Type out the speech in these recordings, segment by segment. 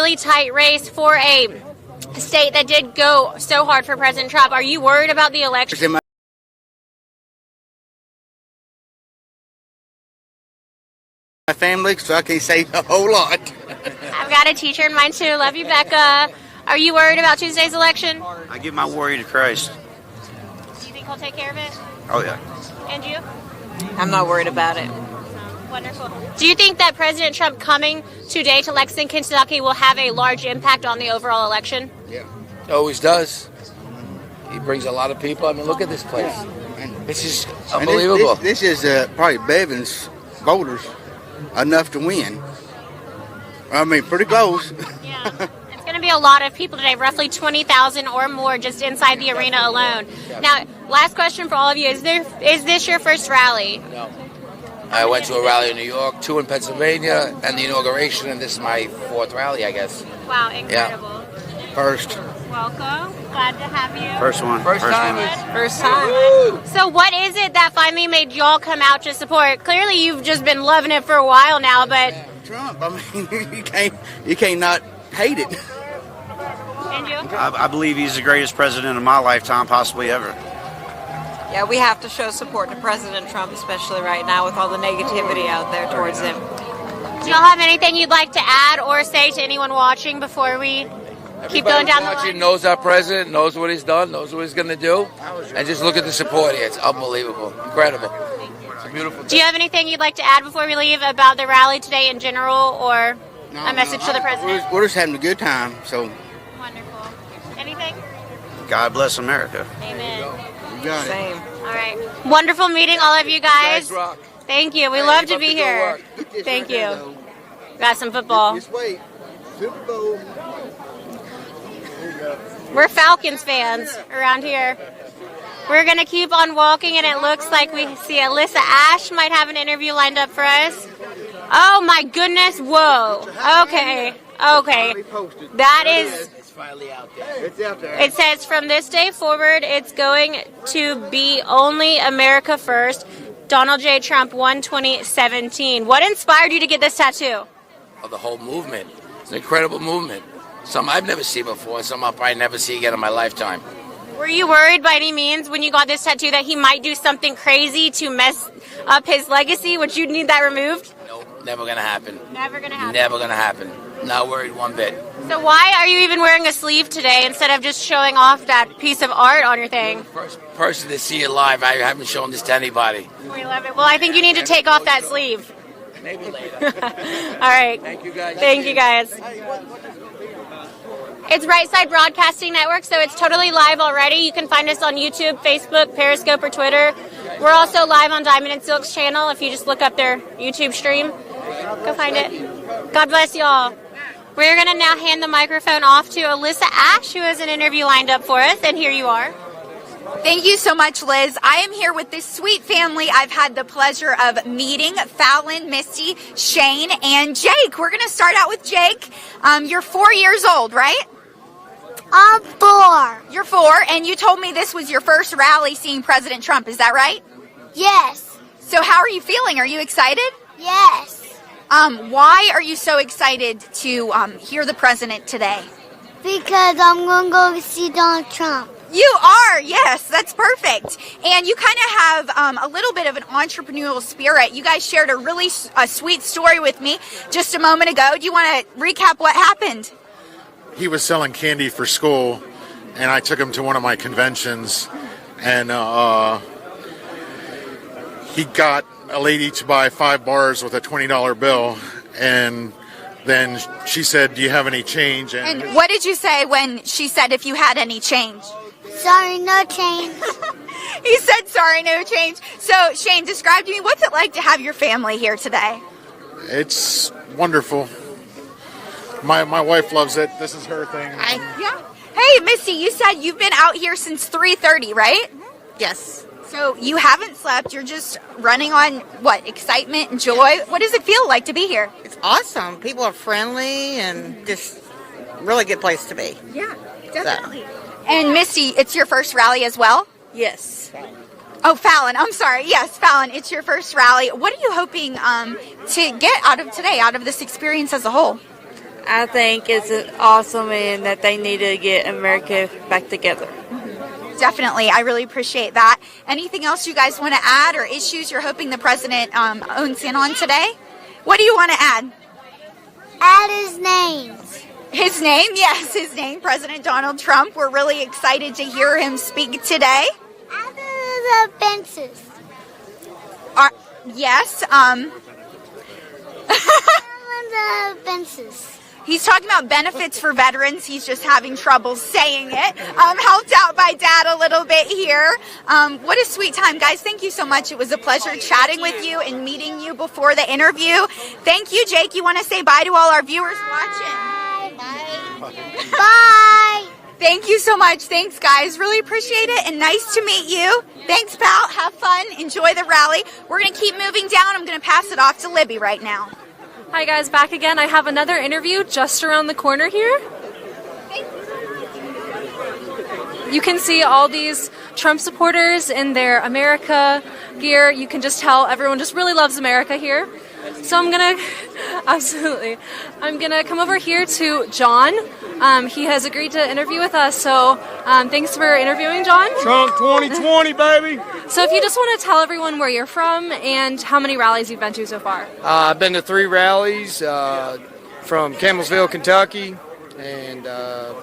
really tight race for a state that did go so hard for President Trump. Are you worried about the election? My family, so I can't say a whole lot. I've got a teacher in mine too. Love you, Becca. Are you worried about Tuesday's election? I give my worry to Christ. Do you think he'll take care of it? Oh, yeah. And you? I'm not worried about it. Wonderful. Do you think that President Trump coming today to Lexington, Kentucky will have a large impact on the overall election? Yeah. Always does. He brings a lot of people. I mean, look at this place. It's just unbelievable. This is probably Bevin's voters enough to win. I mean, pretty close. Yeah. It's going to be a lot of people today, roughly 20,000 or more just inside the arena alone. Now, last question for all of you. Is this your first rally? No. I went to a rally in New York, 2 in Pennsylvania, and the inauguration, and this is my 4th rally, I guess. Wow, incredible. Yeah. First. Welcome. Glad to have you. First one. First time. First time. So what is it that finally made y'all come out to support? Clearly you've just been loving it for a while now, but... Trump, I mean, you can't not hate it. And you? I believe he's the greatest president of my lifetime, possibly ever. Yeah, we have to show support to President Trump, especially right now with all the negativity out there towards him. Do y'all have anything you'd like to add or say to anyone watching before we keep going down the line? Knows our president, knows what he's done, knows what he's going to do, and just look at the support here. It's unbelievable. Incredible. It's a beautiful thing. Do you have anything you'd like to add before we leave about the rally today in general or a message to the president? We're just having a good time, so. Wonderful. Anything? God bless America. Amen. You got it. Same. All right. Wonderful meeting all of you guys. You guys rock. Thank you. We love to be here. Thank you. Got some football. Just wait. Super Bowl. We're Falcons fans around here. We're going to keep on walking, and it looks like we see Alyssa Ash might have an interview lined up for us. Oh, my goodness. Whoa. Okay. That is... It's finally out there. It's out there. It says, from this day forward, it's going to be only America first. Donald J. Trump, 1/2017. What inspired you to get this tattoo? Of the whole movement. It's an incredible movement. Some I've never seen before, some I'll probably never see again in my lifetime. Were you worried by any means when you got this tattoo that he might do something crazy to mess up his legacy? Would you need that removed? Nope, never gonna happen. Never going to happen. Never gonna happen. Not worried one bit. So why are you even wearing a sleeve today instead of just showing off that piece of art on your thing? First person to see it live, I haven't shown this to anybody. We love it. Well, I think you need to take off that sleeve. Maybe later. All right. Thank you guys. Thank you guys. It's Right Side Broadcasting Network, so it's totally live already. You can find us on YouTube, Facebook, Periscope, or Twitter. We're also live on Diamond and Silk's channel. If you just look up their YouTube stream, go find it. God bless y'all. We're going to now hand the microphone off to Alyssa Ash, who has an interview lined up for us, and here you are. Thank you so much, Liz. I am here with this sweet family. I've had the pleasure of meeting Fallon, Misty, Shane, and Jake. We're going to start out with Jake. You're 4 years old, right? I'm 4. You're 4, and you told me this was your first rally seeing President Trump. Is that right? Yes. So how are you feeling? Are you excited? Yes. Why are you so excited to hear the president today? Because I'm going to go see Donald Trump. You are, yes, that's perfect. And you kind of have a little bit of an entrepreneurial spirit. You guys shared a really sweet story with me just a moment ago. Do you want to recap what happened? He was selling candy for school, and I took him to one of my conventions, and he got a lady to buy 5 bars with a $20 bill, and then she said, "Do you have any change?" And what did you say when she said if you had any change? Sorry, no change. He said, sorry, no change. So, Shane, describe to me, what's it like to have your family here today? It's wonderful. My wife loves it. This is her thing. Yeah. Hey, Misty, you said you've been out here since 3:30, right? Yes. So you haven't slept. You're just running on, what, excitement and joy? What does it feel like to be here? It's awesome. People are friendly and just really good place to be. Yeah, definitely. So. And Misty, it's your first rally as well? Yes. Oh, Fallon, I'm sorry. Yes, Fallon, it's your first rally. What are you hoping to get out of today, out of this experience as a whole? I think it's awesome and that they need to get America back together. Definitely. I really appreciate that. Anything else you guys want to add or issues you're hoping the president owns in on today? What do you want to add? Add his names. His name? Yes, his name, President Donald Trump. We're really excited to hear him speak today. Add the fences. Yes. The fences. He's talking about benefits for veterans. He's just having trouble saying it. Helped out by Dad a little bit here. What a sweet time, guys. Thank you so much. It was a pleasure chatting with you and meeting you before the interview. Thank you, Jake. You want to say bye to all our viewers watching? Bye. Bye. Thank you so much. Thanks, guys. Really appreciate it, and nice to meet you. Thanks, pal. Have fun. Enjoy the rally. We're going to keep moving down. I'm going to pass it off to Libby right now. Hi guys, back again. I have another interview just around the corner here. You can see all these Trump supporters in their America gear. You can just tell everyone just really loves America here. So I'm gonna come over here to John. He has agreed to interview with us, so thanks for interviewing, John. Trump 2020, baby. So if you just want to tell everyone where you're from and how many rallies you've been to so far. I've been to 3 rallies from Campbellsville, Kentucky, and that's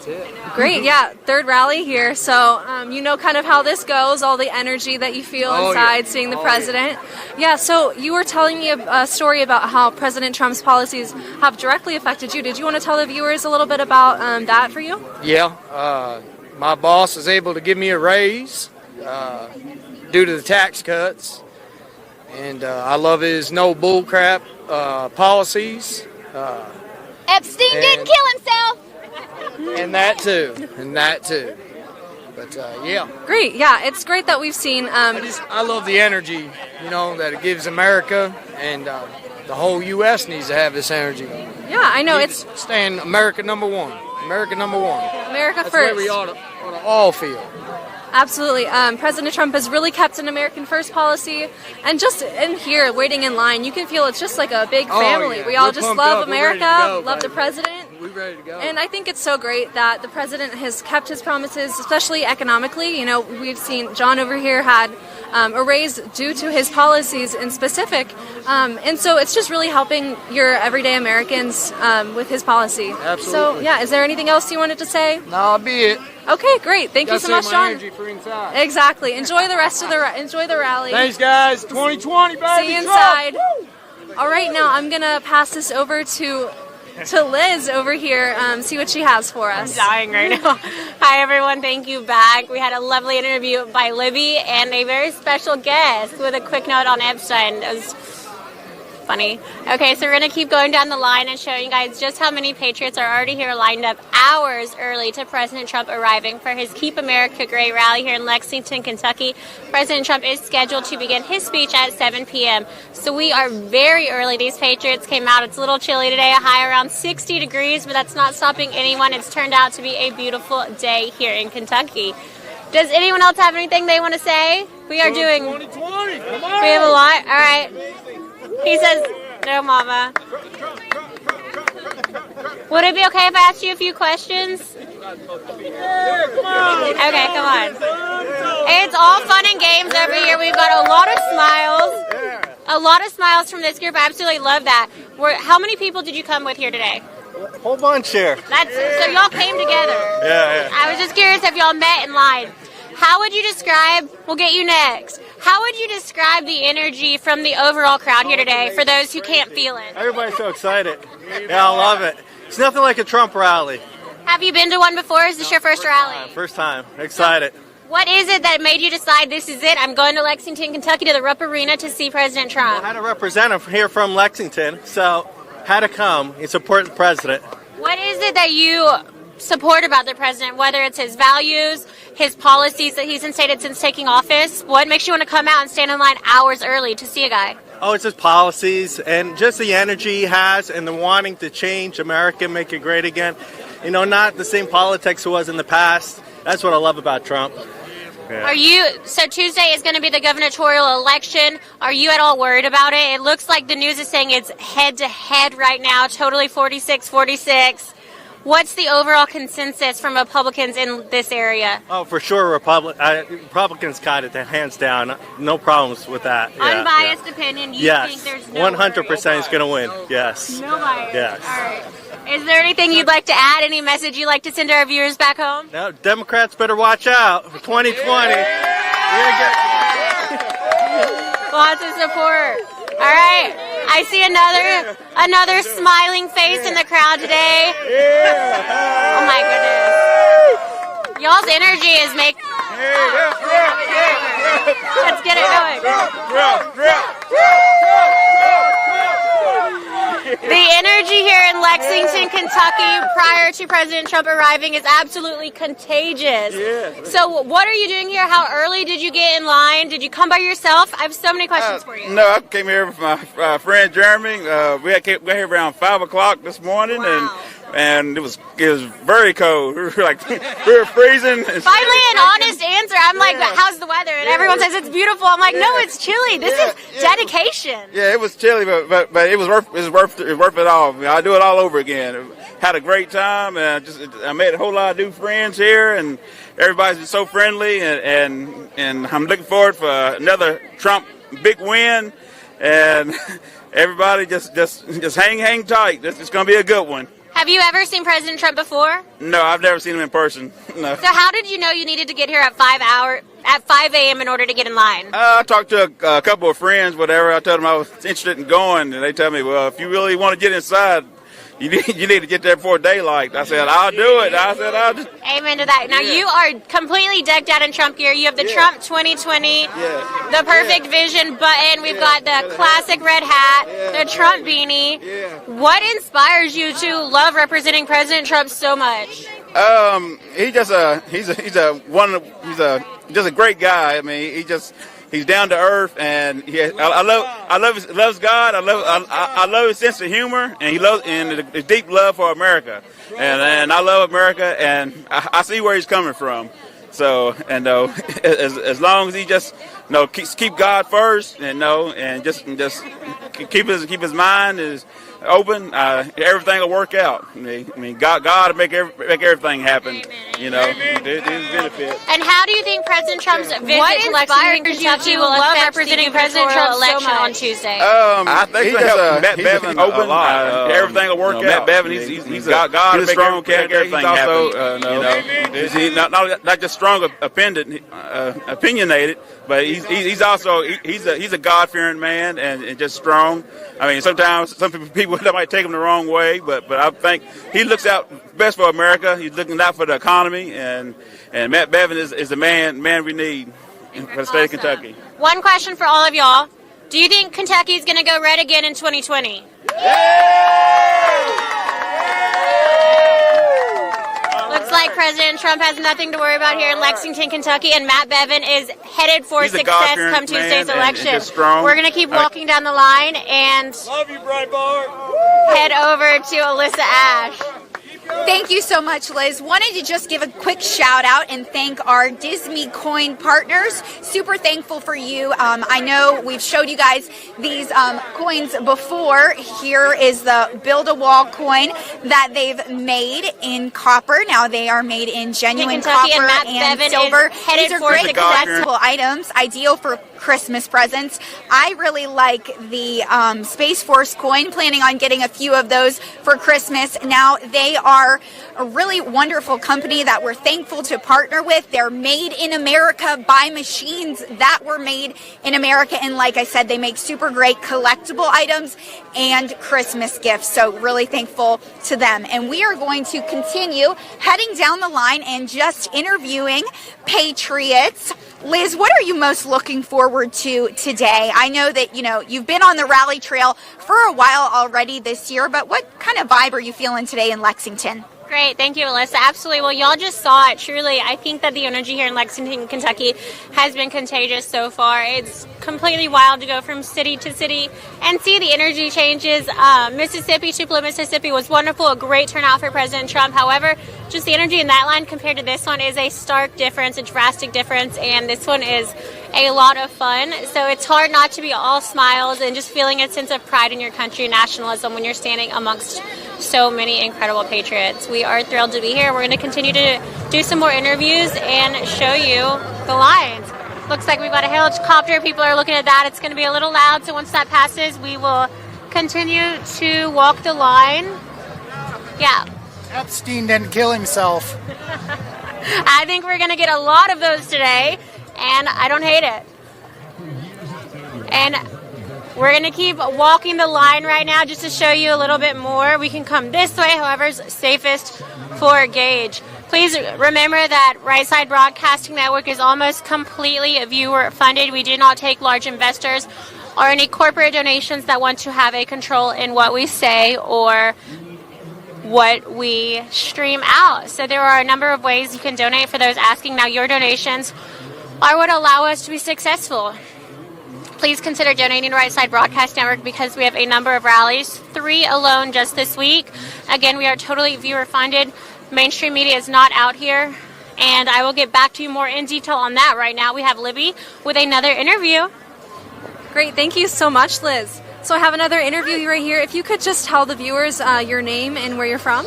it. Great, yeah, 3rd rally here. So you know kind of how this goes, all the energy that you feel inside seeing the president. Yeah, so you were telling me a story about how President Trump's policies have directly affected you. Did you want to tell the viewers a little bit about that for you? Yeah, my boss was able to give me a raise due to the tax cuts, and I love his no bullcrap policies. Epstein didn't kill himself. And that too. But yeah. Great, yeah, it's great that we've seen. I love the energy, that it gives America, and the whole U.S. needs to have this energy. Yeah, I know it's staying America number one. America number one. America That's first. That's where we ought to all feel. Absolutely. President Trump has really kept an American first policy, and just in here, waiting in line, you can feel it's just like a big family. Yeah. We all We're just pumped love up. America, love the president. We're ready to go. And I think it's so great that the president has kept his promises, especially economically. We've seen John over here had a raise due to his policies in specific. And so it's just really helping your everyday Americans with his policy. Absolutely. So, yeah, is there anything else you wanted to say? No, I'll be it. Okay, great. Thank you so much, John. Energy for inside. Exactly. Enjoy the rest of the rally. Thanks, guys. 2020, baby. See you inside. All right, now I'm gonna pass this over to Liz over here. See what she has for us. I'm dying right now. Hi everyone. Thank you back. We had a lovely interview by Libby and a very special guest with a quick note on Epstein. It was funny. Okay, so we're going to keep going down the line and showing you guys just how many patriots are already here lined up hours early to President Trump arriving for his Keep America Great rally here in Lexington, Kentucky. President Trump is scheduled to begin his speech at 7 p.m. So we are very early. These patriots came out. It's a little chilly today, a high around 60 degrees, but that's not stopping anyone. It's turned out to be a beautiful day here in Kentucky. Does anyone else have anything they want to say? We are doing... 2020, come on. We have a lot? All right. He says, no, Mama. Would it be okay if I asked you a few questions? Okay, come on. It's all fun and games over here. We've got a lot of smiles. A lot of smiles from this group. I absolutely love that. How many people did you come with here today? A whole bunch here. So y'all came together. Yeah. I was just curious if y'all met in line. How would you describe, we'll get you next, how would you describe the energy from the overall crowd here today for those who can't feel it? Everybody's so excited. Yeah, I love it. It's nothing like a Trump rally. Have you been to one before? Is this your first rally? First time. Excited. What is it that made you decide this is it? I'm going to Lexington, Kentucky to the Rupp Arena to see President Trump. Well, I had a representative here from Lexington, so had to come and support the president. What is it that you support about the president, whether it's his values, his policies that he's instated since taking office? What makes you want to come out and stand in line hours early to see a guy? Oh, it's his policies and just the energy he has and the wanting to change America, make it great again. Not the same politics it was in the past. That's what I love about Trump. Yeah. Are you, so Tuesday is going to be the gubernatorial election. Are you at all worried about it? It looks like the news is saying it's head to head right now, totally 46-46. What's the overall consensus from Republicans in this area? Oh, for sure, Republicans got it hands down. No problems with that. Yeah, Unbiased opinion, you yes, think there's no 100% is going to win. Yes. No bias. Yes. All right. Is there anything you'd like to add? Any message you'd like to send to our viewers back home? Now, Democrats better watch out for 2020. Lots of support. All right. I see another smiling face in the crowd today. Oh my goodness. Y'all's energy is making. Let's get it going. The energy here in Lexington, Kentucky, prior to President Trump arriving is absolutely contagious. So what are you doing here? How early did you get in line? Did you come by yourself? I have so many questions for you. No, I came here with my friend Jeremy. We got here around 5 o'clock this morning, and it was very cold. We were freezing. Finally, an honest answer. I'm like, how's the weather? And everyone says it's beautiful. I'm like, no, it's chilly. This is dedication. Yeah, it was chilly, but it was worth it all. I mean, I do it all over again. Had a great time, and I made a whole lot of new friends here, and everybody's been so friendly, and I'm looking forward for another Trump big win, and everybody just hang tight. It's going to be a good one. Have you ever seen President Trump before? No, I've never seen him in person. No. So how did you know you needed to get here at 5 a.m. in order to get in line? I talked to a couple of friends, whatever. I told them I was interested in going, and they told me, well, if you really want to get inside, you need to get there before daylight. I said, I'll do it. I said, I'll just... Amen to that. Now, you are completely decked out in Trump gear. You have the Trump 2020, the perfect vision button. We've got the classic red hat, the Trump beanie. What inspires you to love representing President Trump so much? He's just a great guy. I mean, he's down to earth, and loves God. I love his sense of humor, and his deep love for America, and I love America, and I see where he's coming from. So, and as long as he just keep God first, and just keep his mind is open, everything will work out. I mean, God will make everything happen. There's benefit. And how do you think President Trump's visit to Lexington, Kentucky will affect representing President Trump's election on Tuesday? I think he's Matt Bevin open a lot. Everything will work out. Matt Bevin, he's God will make everything happen. He's not just strong, opinionated, but he's also a God-fearing man and just strong. I mean, sometimes some people that might take him the wrong way, but I think he looks out best for America. He's looking out for the economy, and Matt Bevin is the man we need for the state of Kentucky. One question for all of y'all: do you think Kentucky's going to go red again in 2020? Looks like President Trump has nothing to worry about here in Lexington, Kentucky, and Matt Bevin is headed for success come Tuesday's election. We're going to keep walking down the line and love you, Breitbart. Head over to Alyssa Ash. Thank you so much, Liz. Wanted to just give a quick shout out and thank our Disney Coin partners. Super thankful for you. I know we've showed you guys these coins before. Here is the Build-A-Wall coin that they've made in copper. Now they are made in genuine copper and silver. These are great collectible items, ideal for Christmas presents. I really like the Space Force coin, planning on getting a few of those for Christmas. Now they are a really wonderful company that we're thankful to partner with. They're made in America by machines that were made in America, and like I said, they make super great collectible items and Christmas gifts, so really thankful to them. And we are going to continue heading down the line and just interviewing patriots. Liz, what are you most looking forward to today? I know that, you've been on the rally trail for a while already this year, but what kind of vibe are you feeling today in Lexington? Great. Thank you, Alyssa. Absolutely. Well, y'all just saw it. Truly, I think that the energy here in Lexington, Kentucky has been contagious so far. It's completely wild to go from city to city and see the energy changes. Mississippi, Tupelo, Mississippi was wonderful. A great turnout for President Trump. However, just the energy in that line compared to this one is a stark difference, a drastic difference, and this one is a lot of fun. So it's hard not to be all smiles and just feeling a sense of pride in your country and nationalism when you're standing amongst so many incredible patriots. We are thrilled to be here. We're going to continue to do some more interviews and show you the lines. Looks like we've got a helicopter. People are looking at that. It's going to be a little loud, so once that passes, we will continue to walk the line. Yeah. Epstein didn't kill himself. I think we're going to get a lot of those today, and I don't hate it. And we're going to keep walking the line right now just to show you a little bit more. We can come this way, however is safest for Gage. Please remember that Right Side Broadcasting Network is almost completely viewer funded. We do not take large investors or any corporate donations that want to have a control in what we say or what we stream out. So there are a number of ways you can donate for those asking. Now, your donations are what allow us to be successful. Please consider donating to Right Side Broadcast Network because we have a number of rallies, 3 alone just this week. Again, we are totally viewer funded. Mainstream media is not out here, and I will get back to you more in detail on that. Right now, we have Libby with another interview. Great. Thank you so much, Liz. So I have another interview right here. If you could just tell the viewers your name and where you're from.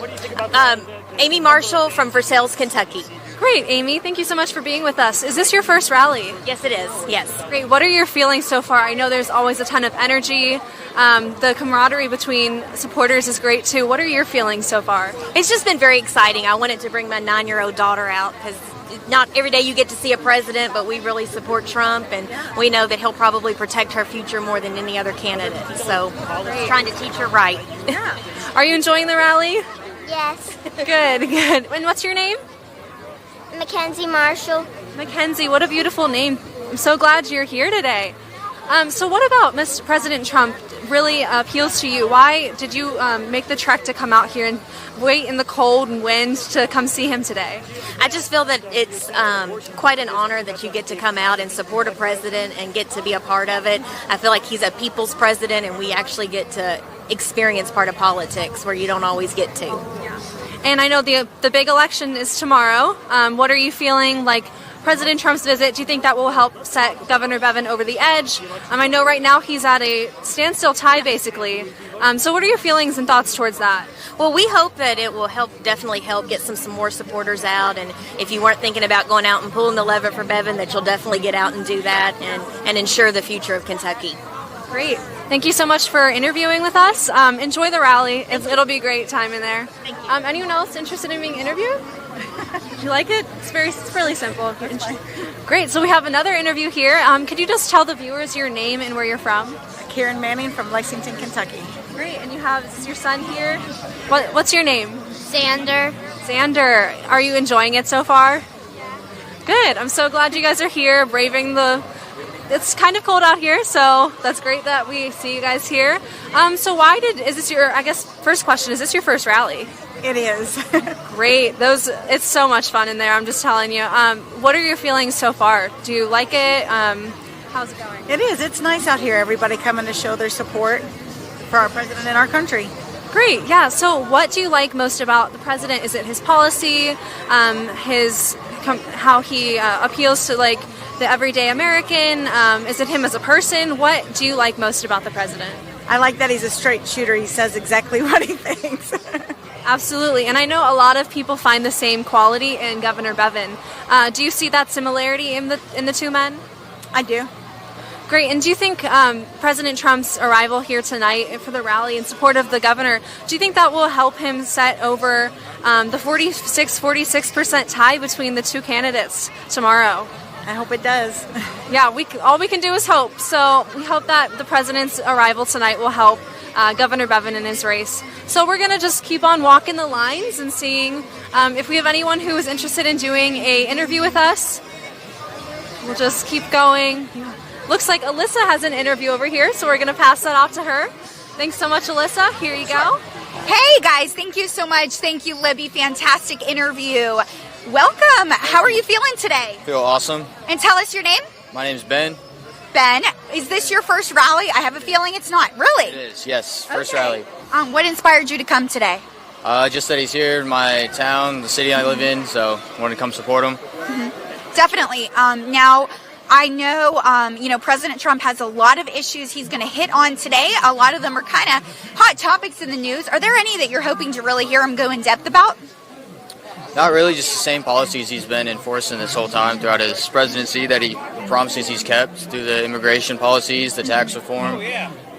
Amy Marshall from Versailles, Kentucky. Great, Amy. Thank you so much for being with us. Is this your first rally? Yes, it is. Yes. Great. What are your feelings so far? I know there's always a ton of energy. The camaraderie between supporters is great too. What are your feelings so far? It's just been very exciting. I wanted to bring my 9-year-old daughter out because not every day you get to see a president, but we really support Trump, and we know that he'll probably protect her future more than any other candidate. So trying to teach her right. Yeah. Are you enjoying the rally? Yes. Good, good. And what's your name? Mackenzie Marshall. Mackenzie, what a beautiful name. I'm so glad you're here today. So what about Mr. President Trump really appeals to you? Why did you make the trek to come out here and wait in the cold and wind to come see him today? I just feel that it's quite an honor that you get to come out and support a president and get to be a part of it. I feel like he's a people's president, and we actually get to experience part of politics where you don't always get to. Yeah. And I know the big election is tomorrow. What are you feeling like President Trump's visit? Do you think that will help set Governor Bevin over the edge? I know right now he's at a standstill tie, basically. So what are your feelings and thoughts towards that? Well, we hope that it will definitely help get some more supporters out. And if you weren't thinking about going out and pulling the lever for Bevin, that you'll definitely get out and do that and ensure the future of Kentucky. Great. Thank you so much for interviewing with us. Enjoy the rally. It'll be a great time in there. Thank you. Anyone else interested in being interviewed? Did you like it? It's really simple. Great. So we have another interview here. Could you just tell the viewers your name and where you're from? Karen Manning from Lexington, Kentucky. Great. And you have your son here. What's your name? Xander. Xander. Are you enjoying it so far? Yeah. Good. I'm so glad you guys are here, braving the... It's kind of cold out here, so that's great that we see you guys here. So is this your, I guess, first question, is this your first rally? It is. Great. It's so much fun in there, I'm just telling you. What are your feelings so far? Do you like it? How's it going? It is. It's nice out here. Everybody coming to show their support for our president and our country. Great. Yeah. So what do you like most about the president? Is it his policy, how he appeals to like the everyday American? Is it him as a person? What do you like most about the president? I like that he's a straight shooter. He says exactly what he thinks. Absolutely. And I know a lot of people find the same quality in Governor Bevin. Do you see that similarity in the two men? I do. Great. And do you think President Trump's arrival here tonight for the rally in support of the governor, do you think that will help him set over the 46% tie between the two candidates tomorrow? I hope it does. Yeah, all we can do is hope. So we hope that the president's arrival tonight will help Governor Bevin in his race. So we're going to just keep on walking the lines and seeing if we have anyone who is interested in doing an interview with us. We'll just keep going. Looks like Alyssa has an interview over here, so we're going to pass that off to her. Thanks so much, Alyssa. Here you go. Hey guys, thank you so much. Thank you, Libby. Fantastic interview. Welcome. How are you feeling today? Feel awesome. And tell us your name. My name's Ben. Ben, is this your first rally? I have a feeling it's not. Really? It is, yes. First Okay. rally. What inspired you to come today? Just that he's here in my town, the city I live in, so I wanted to come support him. Definitely. Now, I know, President Trump has a lot of issues he's going to hit on today. A lot of them are kind of hot topics in the news. Are there any that you're hoping to really hear him go in depth about? Not really, just the same policies he's been enforcing this whole time throughout his presidency, that he promises he's kept through the immigration policies, the tax reform,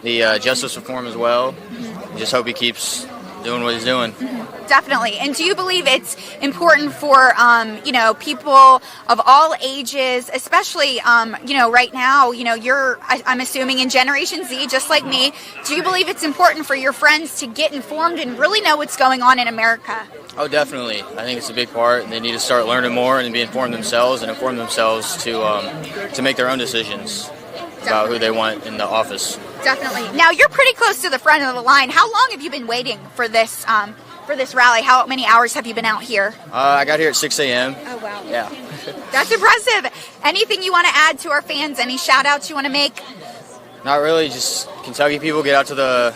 the justice reform as well. Just hope he keeps doing what he's doing. Definitely. And do you believe it's important for, people of all ages, especially, right now, I'm assuming in Generation Z, just like me, do you believe it's important for your friends to get informed and really know what's going on in America? Oh, definitely. I think it's a big part. They need to start learning more and be informed themselves and inform themselves to make their own decisions about who they want in the office. Definitely. Now, you're pretty close to the front of the line. How long have you been waiting for this rally? How many hours have you been out here? I got here at 6 a.m. Oh, wow. Yeah. That's impressive. Anything you want to add to our fans? Any shout-outs you want to make? Not really. Just Kentucky people get out to the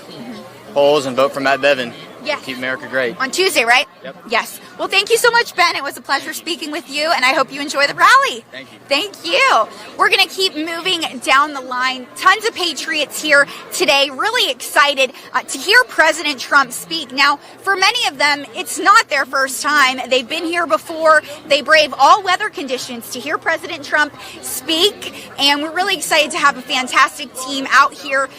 polls and vote for Matt Bevin. Yeah. Keep America great. On Tuesday, right? Yep. Yes. Well, thank you so much, Ben. It was a pleasure speaking with you, and I hope you enjoy the rally. Thank you. Thank you. We're going to keep moving down the line. Tons of patriots here today. Really excited to hear President Trump speak. Now, for many of them, it's not their first time. They've been here before. They brave all weather conditions to hear President Trump speak, and we're really excited to have a fantastic team out here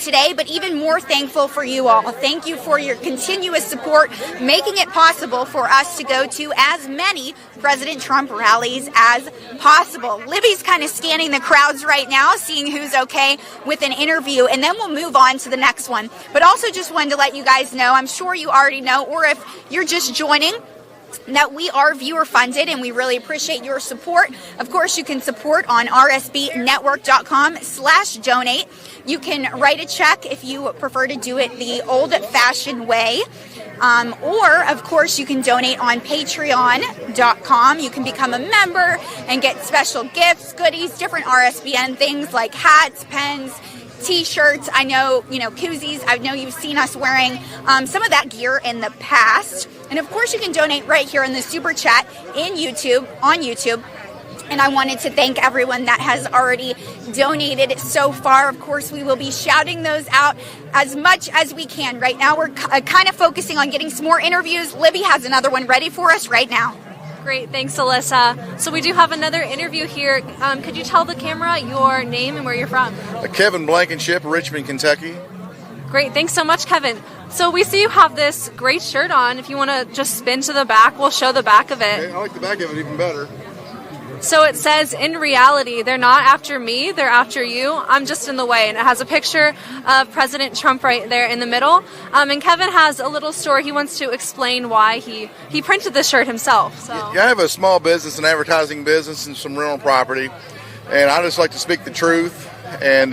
today, but even more thankful for you all. Thank you for your continuous support, making it possible for us to go to as many President Trump rallies as possible. Libby's kind of scanning the crowds right now, seeing who's okay with an interview, and then we'll move on to the next one. But also just wanted to let you guys know, I'm sure you already know, or if you're just joining, that we are viewer funded and we really appreciate your support. Of course, you can support on rsbnetwork.com/donate. You can write a check if you prefer to do it the old-fashioned way. Or, of course, you can donate on patreon.com. You can become a member and get special gifts, goodies, different RSBN things like hats, pens, T-shirts. I know, koozies. I know you've seen us wearing some of that gear in the past. And of course, you can donate right here in the Super Chat on YouTube. And I wanted to thank everyone that has already donated so far. Of course, we will be shouting those out as much as we can. Right now, we're kind of focusing on getting some more interviews. Libby has another one ready for us right now. Great, thanks, Alyssa. So we do have another interview here. Could you tell the camera your name and where you're from? Kevin Blankenship, Richmond, Kentucky. Great, thanks so much, Kevin. So we see you have this great shirt on. If you want to just spin to the back, we'll show the back of it. Okay, I like the back of it even better. So it says, in reality, they're not after me, they're after you. I'm just in the way. And it has a picture of President Trump right there in the middle. And Kevin has a little story. He wants to explain why he printed this shirt himself. So. Yeah, I have a small business, an advertising business, and some rental property. And I just like to speak the truth. And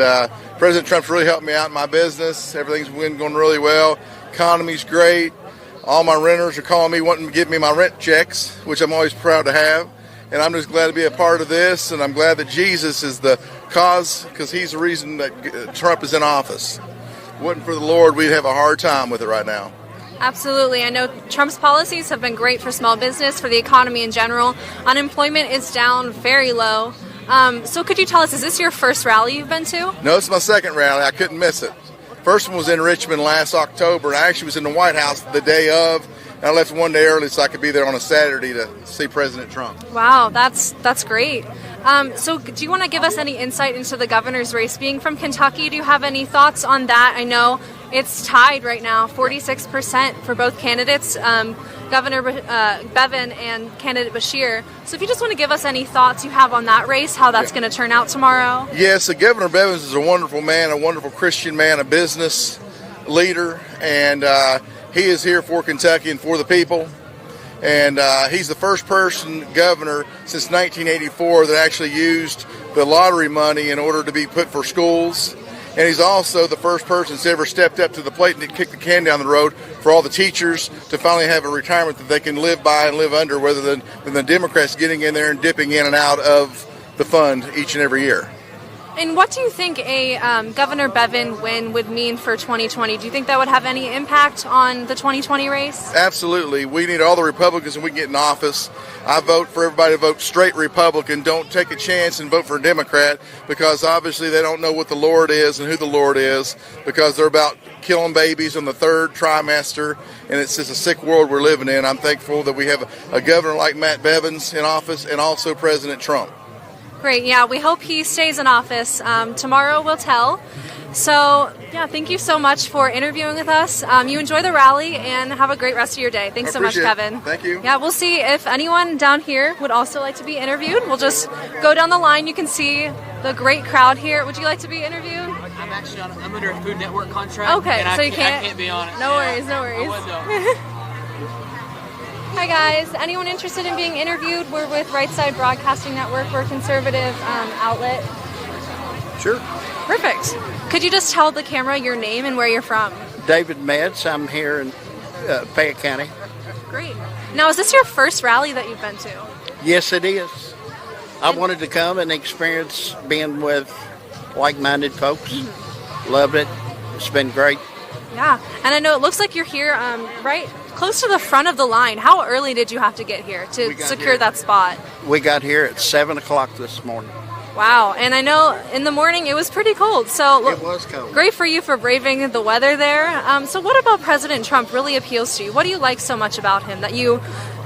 President Trump's really helped me out in my business. Everything's been going really well. Economy's great. All my renters are calling me, wanting to give me my rent checks, which I'm always proud to have. And I'm just glad to be a part of this, and I'm glad that Jesus is the cause, because he's the reason that Trump is in office. Wasn't for the Lord, we'd have a hard time with it right now. Absolutely. I know Trump's policies have been great for small business, for the economy in general. Unemployment is down very low. So could you tell us, is this your first rally you've been to? No, it's my second rally. I couldn't miss it. First one was in Richmond last October, and I actually was in the White House the day of. I left one day early so I could be there on a Saturday to see President Trump. Wow, that's great. So do you want to give us any insight into the governor's race? Being from Kentucky, do you have any thoughts on that? I know it's tied right now, 46% for both candidates, Governor Bevin and candidate Beshear. So if you just want to give us any thoughts you have on that race, how that's going to turn out tomorrow. Yes, Governor Bevin is a wonderful man, a wonderful Christian man, a business leader, and he is here for Kentucky and for the people. And he's the first person governor since 1984 that actually used the lottery money in order to be put for schools. And he's also the first person that's ever stepped up to the plate and kicked the can down the road for all the teachers to finally have a retirement that they can live by and live under, rather than the Democrats getting in there and dipping in and out of the fund each and every year. And what do you think a Governor Bevin win would mean for 2020? Do you think that would have any impact on the 2020 race? Absolutely. We need all the Republicans when we get in office. I vote for everybody to vote straight Republican. Don't take a chance and vote for a Democrat, because obviously they don't know what the Lord is and who the Lord is, because they're about killing babies in the third trimester, and it's just a sick world we're living in. I'm thankful that we have a governor like Matt Bevins in office, and also President Trump. Great. Yeah, we hope he stays in office. Tomorrow will tell. So, yeah, thank you so much for interviewing with us. You enjoy the rally and have a great rest of your day. Thanks so much, Kevin. Thank you. Yeah, we'll see if anyone down here would also like to be interviewed. We'll just go down the line. You can see the great crowd here. Would you like to be interviewed? I'm actually I'm under a Food Network contract. Okay, and so you can't. I can't be on it. No worries, no worries. Hi guys, anyone interested in being interviewed? We're with Right Side Broadcasting Network. We're a conservative outlet. Sure. Perfect. Could you just tell the camera your name and where you're from? David Metz. I'm here in Fayette County. Great. Now, is this your first rally that you've been to? Yes, it is. I wanted to come and experience being with like-minded folks. Loved it. It's been great. Yeah, and I know it looks like you're here right close to the front of the line. How early did you have to get here to secure that spot? We got here at 7 o'clock this morning. Wow, and I know in the morning it was pretty cold. So it was cold. Great for you for braving the weather there. So what about President Trump really appeals to you? What do you like so much about him that you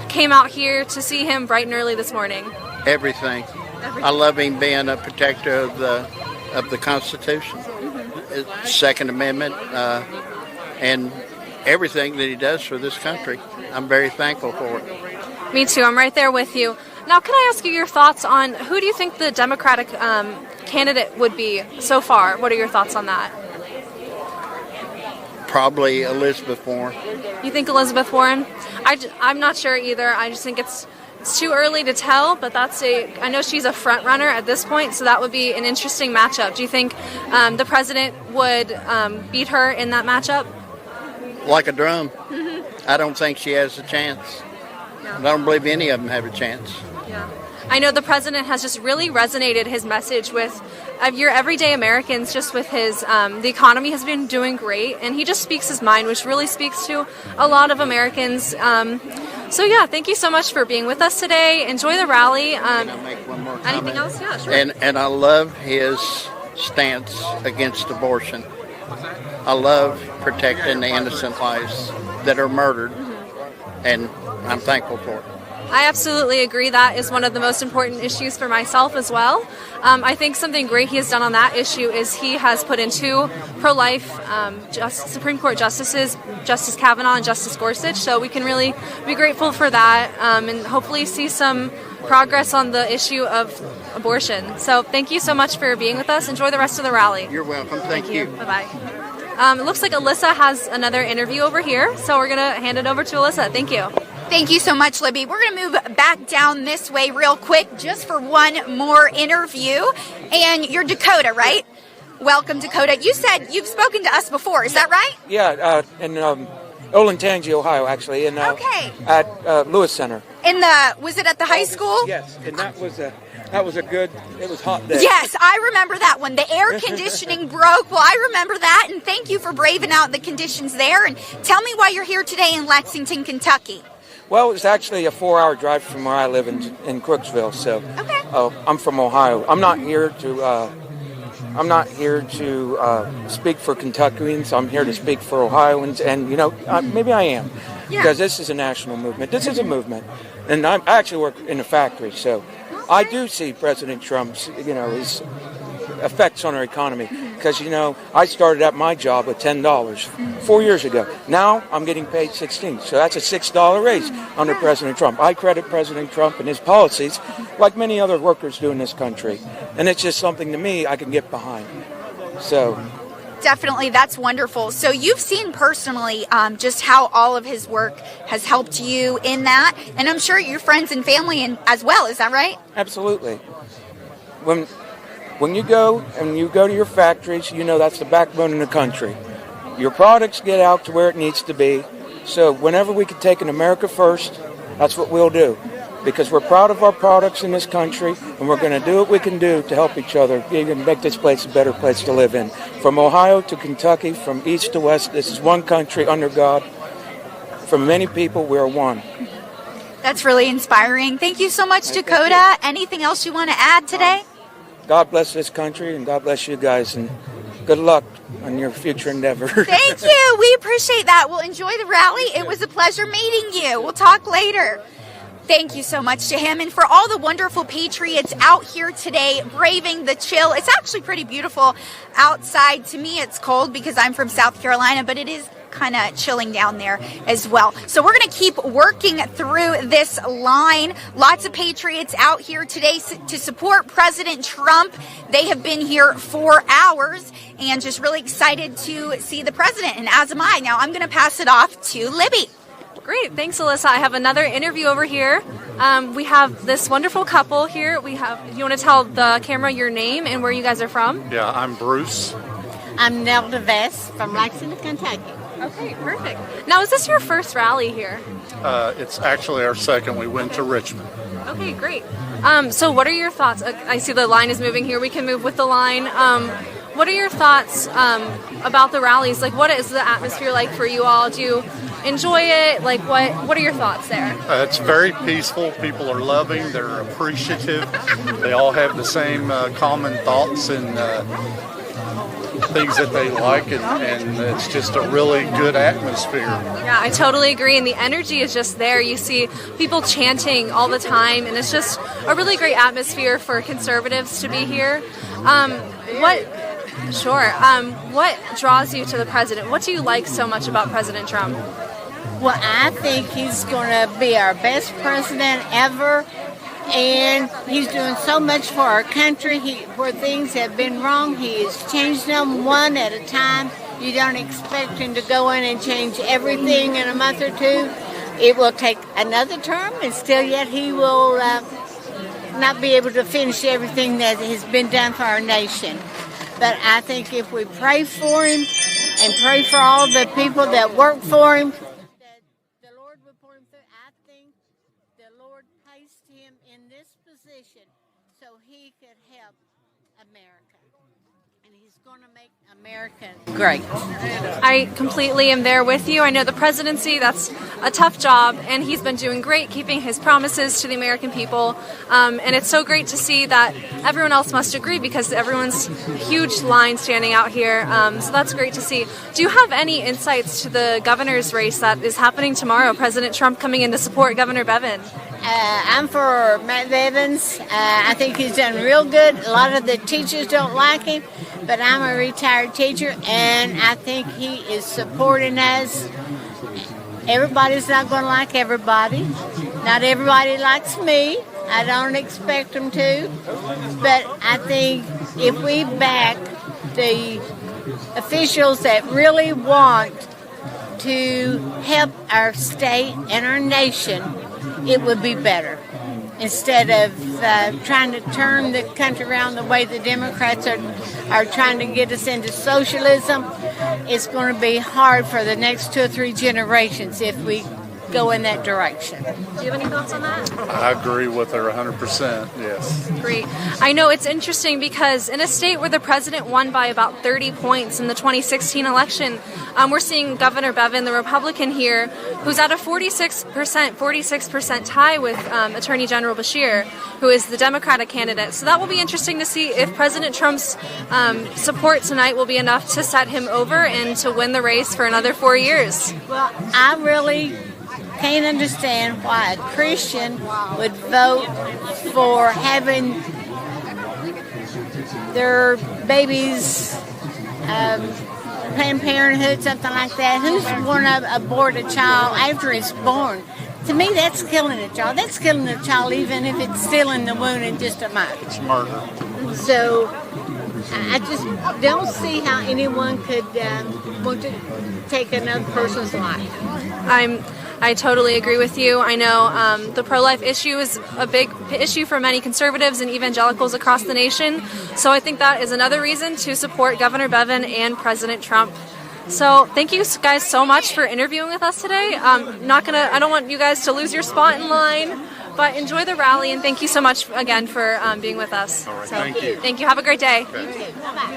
came out here to see him bright and early this morning? Everything. I love him being a protector of the Constitution, Second Amendment, and everything that he does for this country. I'm very thankful for it. Me too. I'm right there with you. Now, can I ask you your thoughts on who do you think the Democratic candidate would be so far? What are your thoughts on that? Probably Elizabeth Warren. You think Elizabeth Warren? I'm not sure either. I just think it's too early to tell, but I know she's a front runner at this point, so that would be an interesting matchup. Do you think the president would beat her in that matchup? Like a drum. I don't think she has a chance. No. I don't believe any of them have a chance. Yeah. I know the president has just really resonated his message with your everyday Americans, just with his, the economy has been doing great, and he just speaks his mind, which really speaks to a lot of Americans. So yeah, thank you so much for being with us today. Enjoy the rally. Can I make one more comment? Anything else? Yeah, sure. And I love his stance against abortion. I love protecting the innocent lives that are murdered, and I'm thankful for it. I absolutely agree. That is one of the most important issues for myself as well. I think something great he has done on that issue is he has put in 2 pro-life Supreme Court justices, Justice Kavanaugh and Justice Gorsuch, so we can really be grateful for that and hopefully see some progress on the issue of abortion. So thank you so much for being with us. Enjoy the rest of the rally. You're welcome. Thank you. Bye-bye. It looks like Alyssa has another interview over here, so we're going to hand it over to Alyssa. Thank you. Thank you so much, Libby. We're going to move back down this way real quick just for one more interview. And you're Dakota, right? Welcome, Dakota. You said you've spoken to us before. Is that right? Yeah, in Olentangy, Ohio, actually, at Lewis Center. Was it at the high school? Yes, and that was a good. It was hot day. Yes, I remember that one. The air conditioning broke. Well, I remember that, and thank you for braving out the conditions there. And tell me why you're here today in Lexington, Kentucky. Well, it's actually a 4-hour drive from where I live in Crooksville. So, okay. I'm from Ohio. I'm not here to speak for Kentuckians. I'm here to speak for Ohioans, and maybe I am, because this is a national movement. This is a movement, and I actually work in a factory, so I do see President Trump's, his effects on our economy. Because, I started at my job with $10 4 years ago. Now I'm getting paid $16. So that's a $6 raise under President Trump. I credit President Trump and his policies like many other workers do in this country. And it's just something to me I can get behind. So definitely, that's wonderful. So you've seen personally just how all of his work has helped you in that. And I'm sure your friends and family as well. Is that right? Absolutely. When you go to your factories, you know that's the backbone of the country. Your products get out to where it needs to be. So whenever we can take an America first, that's what we'll do. Because we're proud of our products in this country, and we're going to do what we can do to help each other and make this place a better place to live in. From Ohio to Kentucky, from east to west, this is one country under God. For many people, we are one. That's really inspiring. Thank you so much, Dakota. Anything else you want to add today? God bless this country, and God bless you guys, and good luck on your future endeavor. Thank you. We appreciate that. We'll enjoy the rally. It was a pleasure meeting you. We'll talk later. Thank you so much to him and for all the wonderful patriots out here today braving the chill. It's actually pretty beautiful outside. To me, it's cold because I'm from South Carolina, but it is kind of chilling down there as well. So we're going to keep working through this line. Lots of patriots out here today to support President Trump. They have been here for hours and just really excited to see the president, and as am I. Now I'm going to pass it off to Libby. Great. Thanks, Alyssa. I have another interview over here. We have this wonderful couple here. You want to tell the camera your name and where you guys are from? Yeah, I'm Bruce. I'm Nelda Vest from Lexington, Kentucky. Okay, perfect. Now, is this your first rally here? It's actually our second. We went to Richmond. Okay, great. So what are your thoughts? I see the line is moving here. We can move with the line. What are your thoughts about the rallies? Like, what is the atmosphere like for you all? Do you enjoy it? Like, what are your thoughts there? It's very peaceful. People are loving. They're appreciative. They all have the same common thoughts and things that they like, and it's just a really good atmosphere. Yeah, I totally agree, and the energy is just there. You see people chanting all the time, and it's just a really great atmosphere for conservatives to be here. What draws you to the president? What do you like so much about President Trump? Well, I think he's going to be our best president ever, and he's doing so much for our country. Where things have been wrong, he has changed them one at a time. You don't expect him to go in and change everything in a month or two. It will take another term, and still yet he will not be able to finish everything that has been done for our nation. But I think if we pray for him and pray for all the people that work for him, that the Lord will pull him through. I think the Lord placed him in this position so he could help America. And he's going to make America great. I completely am there with you. I know the presidency, that's a tough job, and he's been doing great keeping his promises to the American people. And it's so great to see that everyone else must agree, because everyone's huge line standing out here. So that's great to see. Do you have any insights to the governor's race that is happening tomorrow? President Trump coming in to support Governor Bevin. I'm for Matt Bevins. I think he's done real good. A lot of the teachers don't like him, but I'm a retired teacher, and I think he is supporting us. Everybody's not going to like everybody. Not everybody likes me. I don't expect them to. But I think if we back the officials that really want to help our state and our nation, it would be better. Instead of trying to turn the country around the way the Democrats are trying to get us into socialism, it's going to be hard for the next 2 or 3 generations if we go in that direction. Do you have any thoughts on that? I agree with her 100%, yes. Great. I know it's interesting because in a state where the president won by about 30 points in the 2016 election, we're seeing Governor Bevin, the Republican here, who's at a 46% tie with Attorney General Beshear, who is the Democratic candidate. So that will be interesting to see if President Trump's support tonight will be enough to set him over and to win the race for another 4 years. Well, I really can't understand why a Christian would vote for having their babies Planned Parenthood, something like that. Who's going to abort a child after it's born? To me, that's killing a child. That's killing a child even if it's still in the womb in just a month. It's murder. So I just don't see how anyone could want to take another person's life. I totally agree with you. I know the pro-life issue is a big issue for many conservatives and evangelicals across the nation. So I think that is another reason to support Governor Bevin and President Trump. So thank you guys so much for interviewing with us today. I don't want you guys to lose your spot in line, but enjoy the rally, and thank you so much again for being with us. All right, So, thank you. Thank you. Have a great day.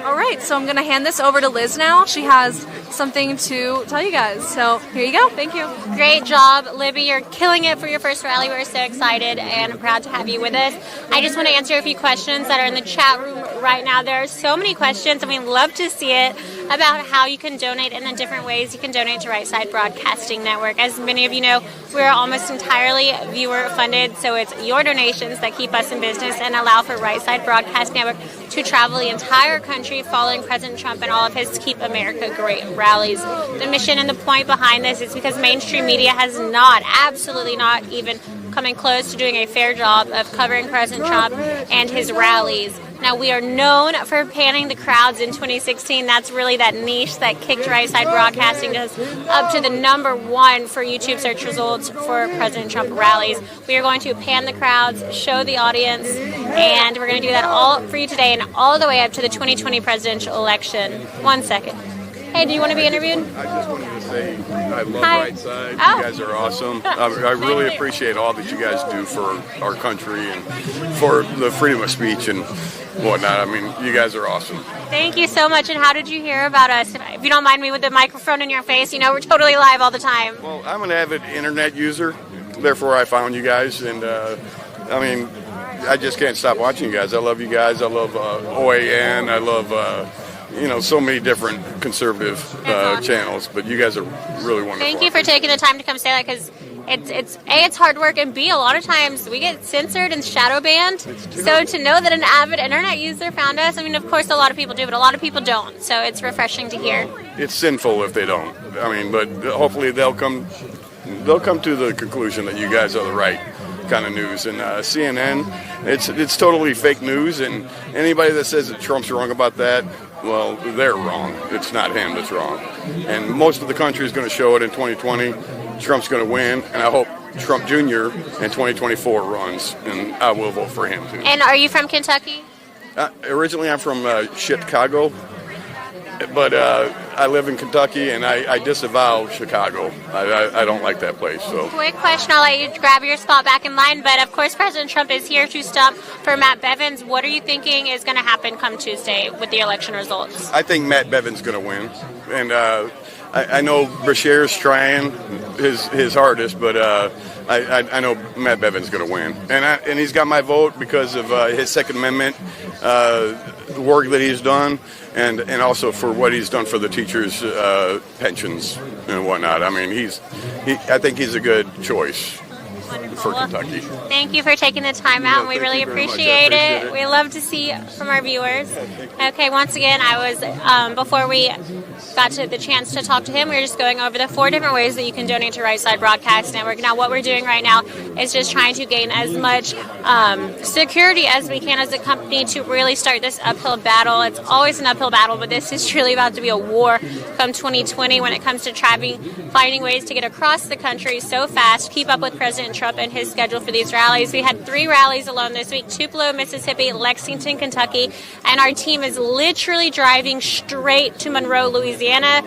All right, so I'm going to hand this over to Liz now. She has something to tell you guys. So here you go. Thank you. Great job, Libby. You're killing it for your first rally. We're so excited and proud to have you with us. I just want to answer a few questions that are in the chat room right now. There are so many questions, and we'd love to see it, about how you can donate and the different ways you can donate to Right Side Broadcasting Network. As many of you know, we're almost entirely viewer funded, so it's your donations that keep us in business and allow for Right Side Broadcasting Network to travel the entire country following President Trump and all of his Keep America Great rallies. The mission and the point behind this is because mainstream media has not, absolutely not even coming close to doing a fair job of covering President Trump and his rallies. Now, we are known for panning the crowds in 2016. That's really that niche that kicked Right Side Broadcasting us up to the #1 for YouTube search results for President Trump rallies. We are going to pan the crowds, show the audience, and we're going to do that all for you today and all the way up to the 2020 presidential election. 1 second. Hey, do you want to be interviewed? I just wanted to say I love Hi. Right Side. Oh. You guys are awesome. I really appreciate all that you guys do for our country and for the freedom of speech and whatnot. I mean, you guys are awesome. Thank you so much. And how did you hear about us? If you don't mind me with the microphone in your face, you know, we're totally live all the time. Well, I'm an avid internet user, therefore I found you guys, and I mean, I just can't stop watching you guys. I love you guys. I love OAN. I love so many different conservative channels, but you guys are really wonderful. Thank you for taking the time to come say that, because it's hard work, and B, a lot of times we get censored and shadow banned. So to know that an avid internet user found us, I mean, of course a lot of people do, but a lot of people don't. So it's refreshing to hear. It's sinful if they don't. I mean, but hopefully they'll come to the conclusion that you guys are the right kind of news. And CNN, it's totally fake news, and anybody that says that Trump's wrong about that, well, they're wrong. It's not him that's wrong. And most of the country is going to show it in 2020. Trump's going to win, and I hope Trump Jr. in 2024 runs, and I will vote for him too. And are you from Kentucky? Originally, I'm from Chicago, but I live in Kentucky, and I disavow Chicago. I don't like that place. So. Quick question, I'll let you grab your spot back in line, but of course President Trump is here to stump for Matt Bevins. What are you thinking is going to happen come Tuesday with the election results? I think Matt Bevin's going to win, and I know Beshear's trying his hardest, but I know Matt Bevin's going to win, and he's got my vote because of his Second Amendment work that he's done, and also for what he's done for the teachers' pensions and whatnot. I mean, I think he's a good choice for Kentucky. Thank you for taking the time out, and we really appreciate it. We love to see from our viewers. Okay, once again, I was, before we got to the chance to talk to him, we were just going over the 4 different ways that you can donate to Right Side Broadcast Network. Now, what we're doing right now is just trying to gain as much security as we can as a company to really start this uphill battle. It's always an uphill battle, but this is truly about to be a war come 2020 when it comes to finding ways to get across the country so fast, keep up with President Trump and his schedule for these rallies. We had 3 rallies alone this week: Tupelo, Mississippi, Lexington, Kentucky, and our team is literally driving straight to Monroe, Louisiana.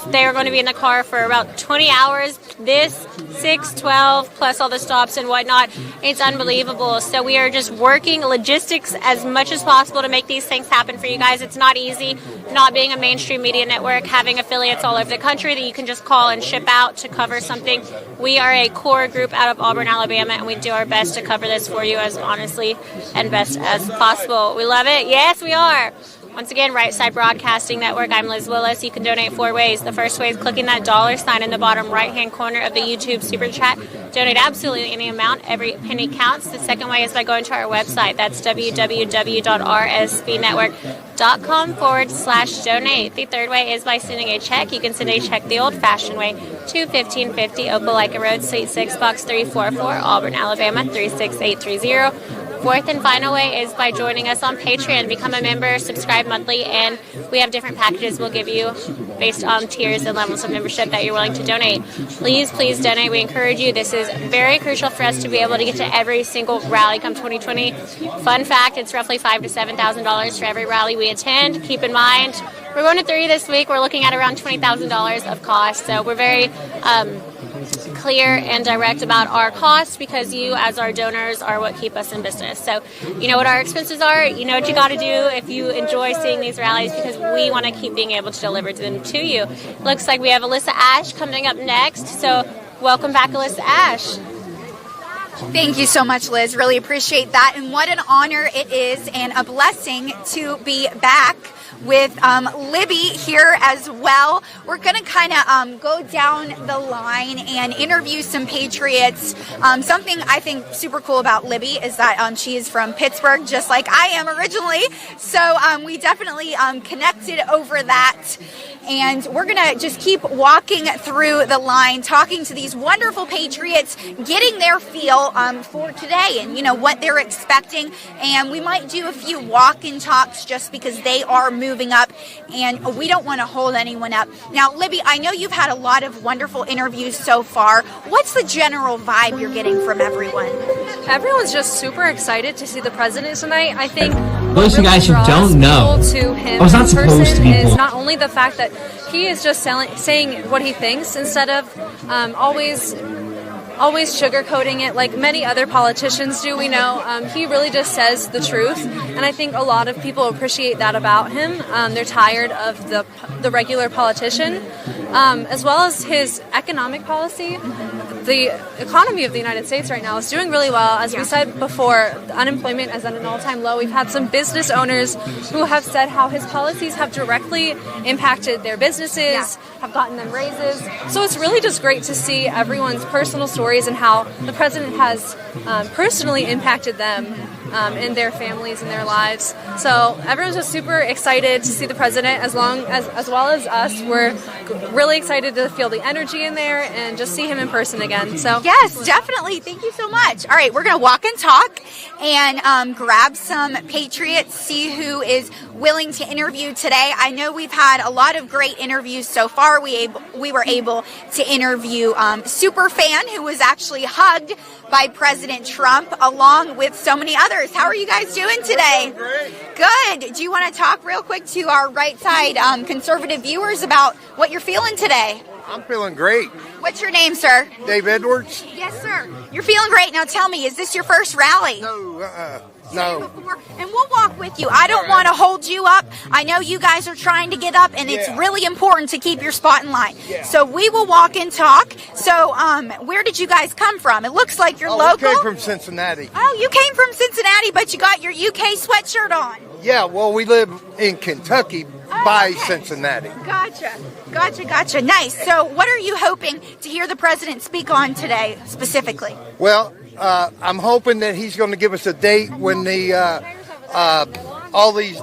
They're going to be in the car for about 20 hours. This 6, 12, plus all the stops and whatnot. It's unbelievable. So we are just working logistics as much as possible to make these things happen for you guys. It's not easy, not being a mainstream media network, having affiliates all over the country that you can just call and ship out to cover something. We are a core group out of Auburn, Alabama, and we do our best to cover this for you as honestly and best as possible. We love it. Yes, we are. Once again, Right Side Broadcasting Network. I'm Liz Willis. You can donate 4 ways. The first way is clicking that $sign in the bottom right-hand corner of the YouTube Super Chat. Donate absolutely any amount. Every penny counts. The second way is by going to our website. That's www.rsbnetwork.com/donate. The third way is by sending a check. You can send a check the old-fashioned way to 1550 Opelika Road, Suite 6, Box 344, Auburn, Alabama 36830. Fourth and final way is by joining us on Patreon. Become a member, subscribe monthly, and we have different packages we'll give you based on tiers and levels of membership that you're willing to donate. Please donate. We encourage you. This is very crucial for us to be able to get to every single rally come 2020. Fun fact, it's roughly $5,000 to $7,000 for every rally we attend. Keep in mind, we're going to 3 this week. We're looking at around $20,000 of cost. So we're very clear and direct about our costs because you as our donors are what keep us in business. So you know what our expenses are, you know what you got to do if you enjoy seeing these rallies, because we want to keep being able to deliver them to you. Looks like we have Alyssa Ash coming up next, so welcome back, Alyssa Ash. Thank you so much, Liz. Really appreciate that. And what an honor it is and a blessing to be back with Libby here as well. We're going to kind of go down the line and interview some Patriots. Something I think super cool about Libby is that she is from Pittsburgh, just like I am originally. So we definitely connected over that. And we're going to just keep walking through the line, talking to these wonderful Patriots, getting their feel for today and, you know, what they're expecting. And we might do a few walk-in talks just because they are moving up and we don't want to hold anyone up. Now, Libby, I know you've had a lot of wonderful interviews so far. What's the general vibe you're getting from everyone? Everyone's just super excited to see the president tonight. I think those you guys who don't know, to him I was not supposed to be is born. not only the fact that he is just saying what he thinks instead of always sugarcoating it like many other politicians do. We know he really just says the truth, and I think a lot of people appreciate that about him. They're tired of the regular politician, as well as his economic policy. The economy of the United States right now is doing really well. As we said before, unemployment is at an all-time low. We've had some business owners who have said how his policies have directly impacted their businesses, have gotten them raises. So it's really just great to see everyone's personal stories and how the president has personally impacted them and their families and their lives. So everyone's just super excited to see the president, as well as us. We're really excited to feel the energy in there and just see him in person again. So yes, definitely. Thank you so much. All right, we're going to walk and talk and grab some Patriots, see who is willing to interview today. I know we've had a lot of great interviews so far. We were able to interview Superfan, who was actually hugged by President Trump, along with so many others. How are you guys doing today? Good. Do you want to talk real quick to our right side conservative viewers about what you're feeling today? I'm feeling great. What's your name, sir? Dave Edwards. Yes, sir. You're feeling great. Now tell me, is this your first rally? No. And we'll walk with you. I don't want to hold you up. I know you guys are trying to get up, and it's really important to keep your spot in line. So we will walk and talk. So where did you guys come from? It looks like you're local. We came from Cincinnati. Oh, you came from Cincinnati, but you got your UK sweatshirt on. Yeah, well, we live in Kentucky by Cincinnati. Gotcha. Nice. So what are you hoping to hear the president speak on today specifically? Well, I'm hoping that he's going to give us a date when all these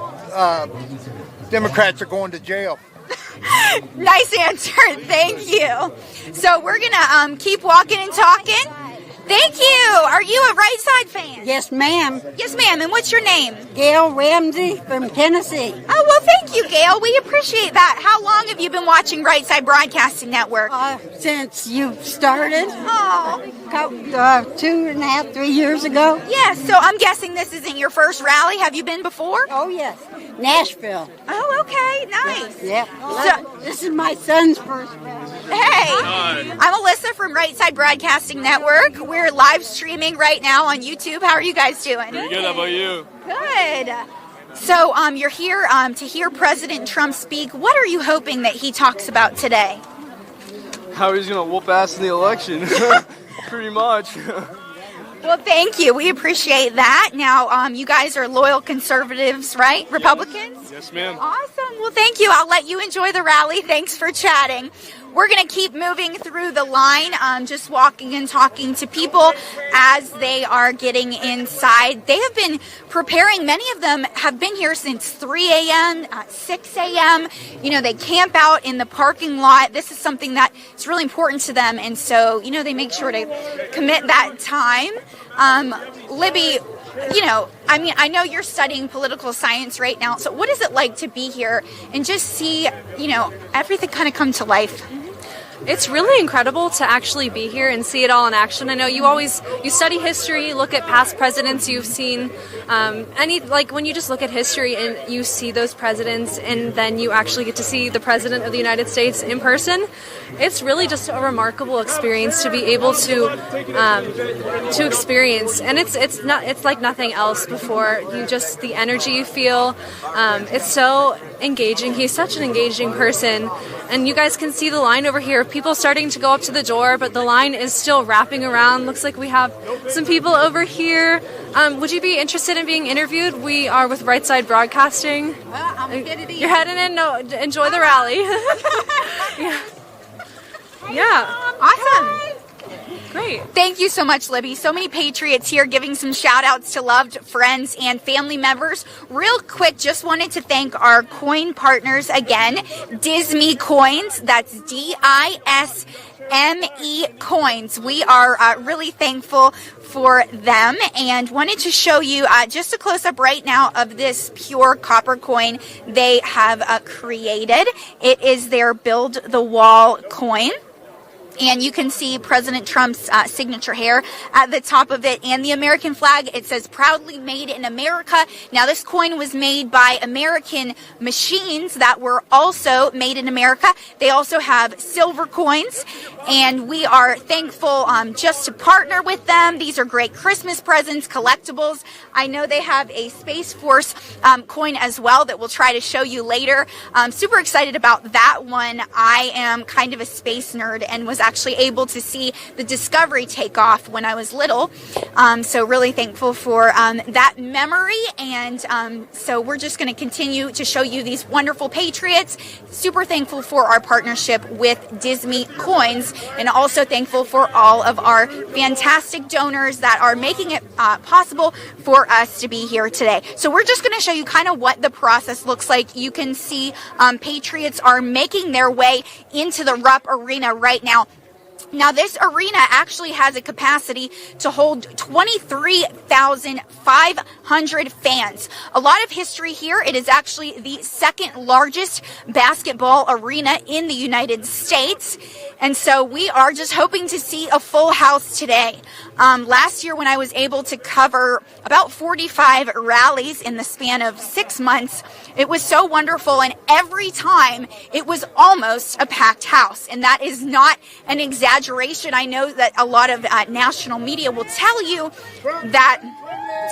Democrats are going to jail. Nice answer. Thank you. So we're going to keep walking and talking. Thank you. Are you a Right Side fan? Yes, ma'am. Yes, ma'am. And what's your name? Gail Ramsey from Tennessee. Oh, well, thank you, Gail. We appreciate that. How long have you been watching Right Side Broadcasting Network? Since you started. Oh. 2.5, 3 years ago. Yes, so I'm guessing this isn't your first rally. Have you been before? Oh, yes. Nashville. Oh, okay. Nice. Yeah. So, this is my son's first rally. Hey. Hi. I'm Alyssa from Right Side Broadcasting Network. We're live streaming right now on YouTube. How are you guys doing? Pretty good. How about you? Good. So you're here to hear President Trump speak. What are you hoping that he talks about today? How he's going to whoop ass in the election. Pretty much. Well, thank you. We appreciate that. Now, you guys are loyal conservatives, right? Republicans? Yes, ma'am. Awesome. Well, thank you. I'll let you enjoy the rally. Thanks for chatting. We're going to keep moving through the line, just walking and talking to people as they are getting inside. They have been preparing. Many of them have been here since 3 a.m., 6 a.m. You know, they camp out in the parking lot. This is something that is really important to them. And so, you know, they make sure to commit that time. Libby, I know you're studying political science right now. So what is it like to be here and just see, everything kind of come to life? It's really incredible to actually be here and see it all in action. I know you study history, look at past presidents, you've seen when you just look at history and you see those presidents and then you actually get to see the President of the United States in person. It's really just a remarkable experience to be able to experience, and it's like nothing else before. The energy you feel, it's so engaging. He's such an engaging person, and you guys can see the line over here. People starting to go up to the door, but the line is still wrapping around. Looks like we have some people over here. Would you be interested in being interviewed? We are with Right Side Broadcasting. You're heading in. No, enjoy the rally. Yeah. Awesome. Great. Thank you so much, Libby. So many patriots here giving some shout outs to loved friends and family members. Real quick, just wanted to thank our coin partners again, Disme Coins. That's DISME Coins. We are really thankful for them, and wanted to show you just a close-up right now of this pure copper coin they have created. It is their Build the Wall coin. And you can see President Trump's signature hair at the top of it and the American flag. It says proudly made in America. Now, this coin was made by American machines that were also made in America. They also have silver coins, and we are thankful just to partner with them. These are great Christmas presents, collectibles. I know they have a Space Force coin as well that we'll try to show you later. I'm super excited about that one. I am kind of a space nerd and was actually able to see the Discovery take off when I was little. So really thankful for that memory. And so we're just going to continue to show you these wonderful patriots. Super thankful for our partnership with Disme Coins, and also thankful for all of our fantastic donors that are making it possible for us to be here today. So we're just going to show you kind of what the process looks like. You can see patriots are making their way into the Rupp Arena right now. Now, this arena actually has a capacity to hold 23,500 fans. A lot of history here. It is actually the second largest basketball arena in the United States. And so we are just hoping to see a full house today. Last year, when I was able to cover about 45 rallies in the span of 6 months, it was so wonderful. And every time it was almost a packed house. And that is not an exaggeration. I know that a lot of national media will tell you that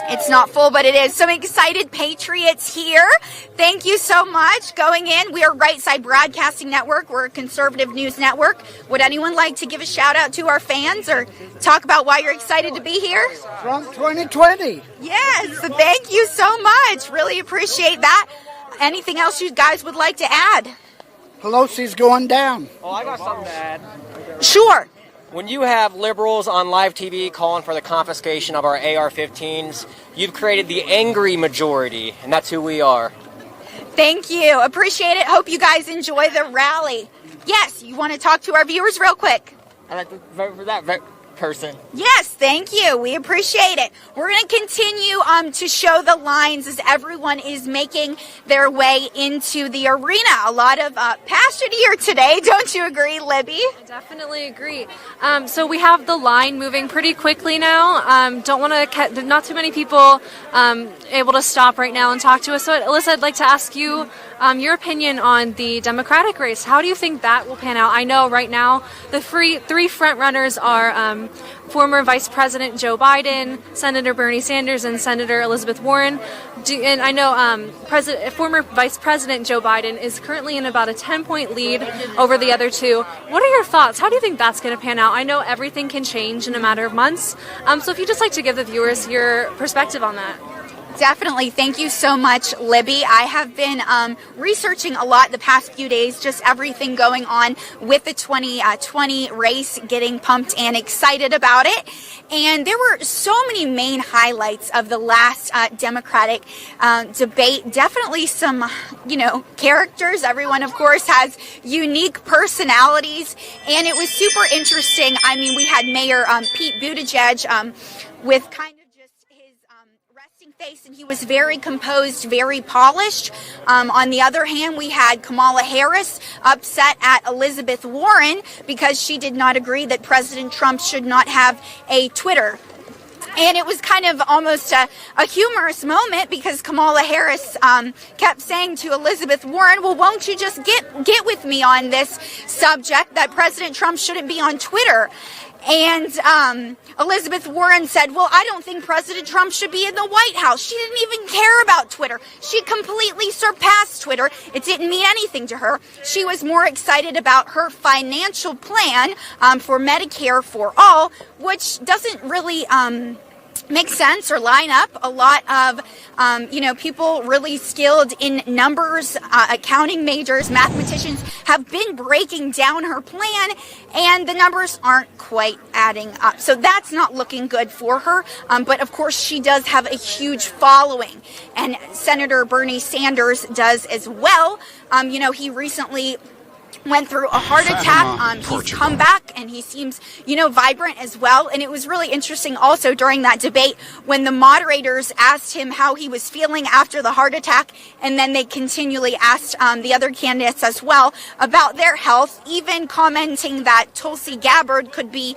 it's not full, but it is. Some excited patriots here. Thank you so much. Going in, we are Right Side Broadcasting Network. We're a conservative news network. Would anyone like to give a shout out to our fans or talk about why you're excited to be here? Trump 2020. Yes, thank you so much. Really appreciate that. Anything else you guys would like to add? Pelosi's going down. Oh, I got something to add. Sure. When you have liberals on live TV calling for the confiscation of our AR-15s, you've created the angry majority, and that's who we are. Thank you. Appreciate it. Hope you guys enjoy the rally. Yes, you want to talk to our viewers real quick? I'd like to vote for that person. Yes, thank you. We appreciate it. We're going to continue to show the lines as everyone is making their way into the arena. A lot of passion here today. Don't you agree, Libby? I definitely agree. So we have the line moving pretty quickly now. Don't want to, not too many people able to stop right now and talk to us. So Alyssa, I'd like to ask you your opinion on the Democratic race. How do you think that will pan out? I know right now the three front runners are former Vice President Joe Biden, Senator Bernie Sanders, and Senator Elizabeth Warren. And I know former Vice President Joe Biden is currently in about a 10-point lead over the other two. What are your thoughts? How do you think that's going to pan out? I know everything can change in a matter of months. So if you'd just like to give the viewers your perspective on that. Definitely. Thank you so much, Libby. I have been researching a lot the past few days, just everything going on with the 2020 race, getting pumped and excited about it. And there were so many main highlights of the last Democratic debate. Definitely some, characters. Everyone, of course, has unique personalities. And it was super interesting. I mean, we had Mayor Pete Buttigieg with kind of just his face, and he was very composed, very polished. On the other hand, we had Kamala Harris upset at Elizabeth Warren because she did not agree that President Trump should not have a Twitter. And it was kind of almost a humorous moment because Kamala Harris kept saying to Elizabeth Warren, well, won't you just get with me on this subject that President Trump shouldn't be on Twitter? And Elizabeth Warren said, well, I don't think President Trump should be in the White House. She didn't even care about Twitter. She completely surpassed Twitter. It didn't mean anything to her. She was more excited about her financial plan for Medicare for All, which doesn't really make sense or line up. A lot of, people really skilled in numbers, accounting majors, mathematicians have been breaking down her plan, and the numbers aren't quite adding up. So that's not looking good for her. But of course, she does have a huge following, and Senator Bernie Sanders does as well. He recently went through a heart attack. He's come back and he seems, vibrant as well. And it was really interesting also during that debate when the moderators asked him how he was feeling after the heart attack. And then they continually asked the other candidates as well about their health, even commenting that Tulsi Gabbard could be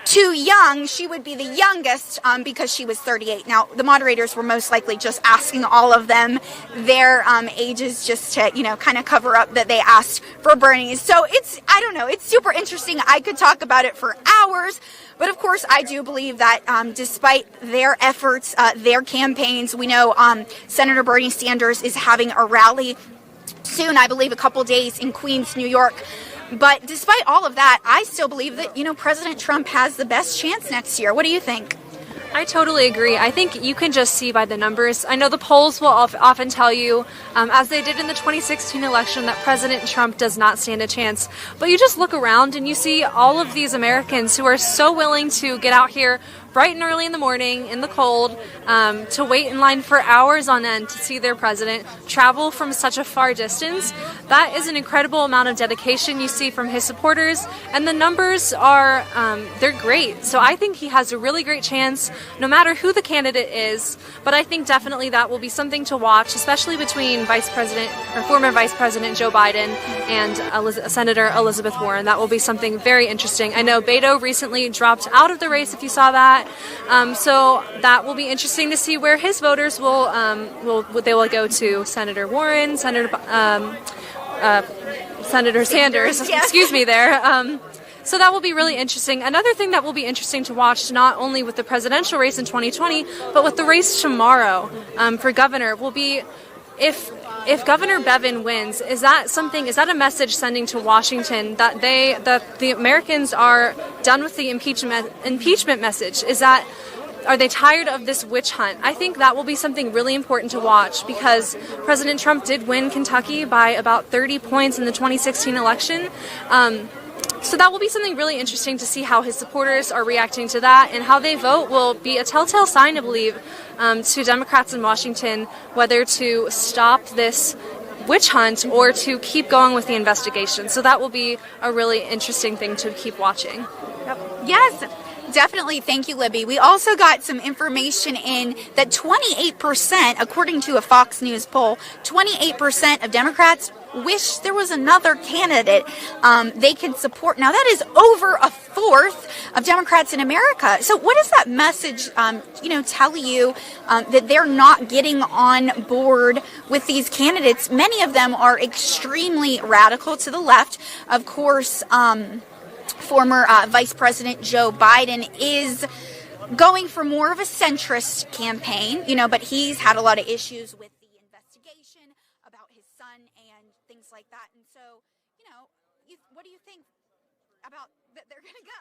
too young. She would be the youngest because she was 38. Now, the moderators were most likely just asking all of them their ages just to, kind of cover up that they asked for Bernie's. So it's super interesting. I could talk about it for hours. But of course, I do believe that despite their efforts, their campaigns, we know Senator Bernie Sanders is having a rally soon, I believe a couple days in Queens, New York. But despite all of that, I still believe that, President Trump has the best chance next year. What do you think? I totally agree. I think you can just see by the numbers. I know the polls will often tell you, as they did in the 2016 election, that President Trump does not stand a chance. But you just look around and you see all of these Americans who are so willing to get out here bright and early in the morning, in the cold, to wait in line for hours on end to see their president, travel from such a far distance. That is an incredible amount of dedication you see from his supporters, and the numbers are, they're great. So I think he has a really great chance, no matter who the candidate is, but I think definitely that will be something to watch, especially between former Vice President Joe Biden and Senator Elizabeth Warren. That will be something very interesting. I know Beto recently dropped out of the race, if you saw that. So that will be interesting to see where his voters will go to Senator Warren, Senator Sanders. Yes. Excuse me there. So that will be really interesting. Another thing that will be interesting to watch, not only with the presidential race in 2020, but with the race tomorrow for governor, will be if Governor Bevin wins, is that a message sending to Washington that the Americans are done with the impeachment message? Are they tired of this witch hunt? I think that will be something really important to watch because President Trump did win Kentucky by about 30 points in the 2016 election. So that will be something really interesting to see how his supporters are reacting to that, and how they vote will be a telltale sign, I believe, to Democrats in Washington, whether to stop this witch hunt or to keep going with the investigation. So that will be a really interesting thing to keep watching. Yes. Definitely. Thank you, Libby. We also got some information in that 28%, according to a Fox News poll, 28% of Democrats wish there was another candidate they could support. Now, that is over a fourth of Democrats in America. So what does that message, tell you that they're not getting on board with these candidates? Many of them are extremely radical to the left. Of course, former Vice President Joe Biden is going for more of a centrist campaign, but he's had a lot of issues with the investigation about his son and things like that. And so, what do you think about that they're going to go?